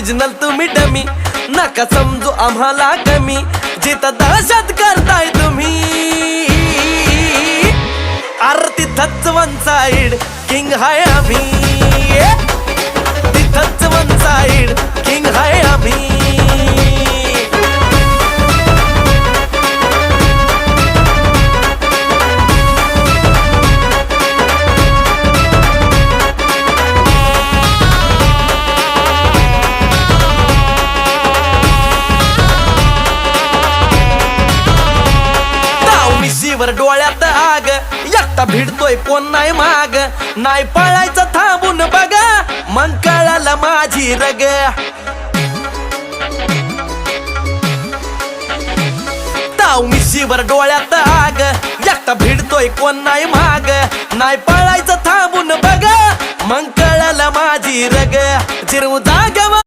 Original तुम्ही dummy, नका समजू आम्हाला कमी, जिथं दहशत करताय तुम्ही अरे तिथंच वन साइड किंग हाय आम्ही, तिथंच वन साइड किंग हाय आम्ही. वर डोळ्यात आग, एकटा भिडतोय कोण नाही माग, नाही पळायचं थांबून बघा, मग कळालं माझी रग. ताव मिशीवर डोळ्यात आग, एकटा भिडतोय कोण नाही माग, नाही पळायचं थांबून बघा, मग कळालं माझी रग. जिरवू जागेवर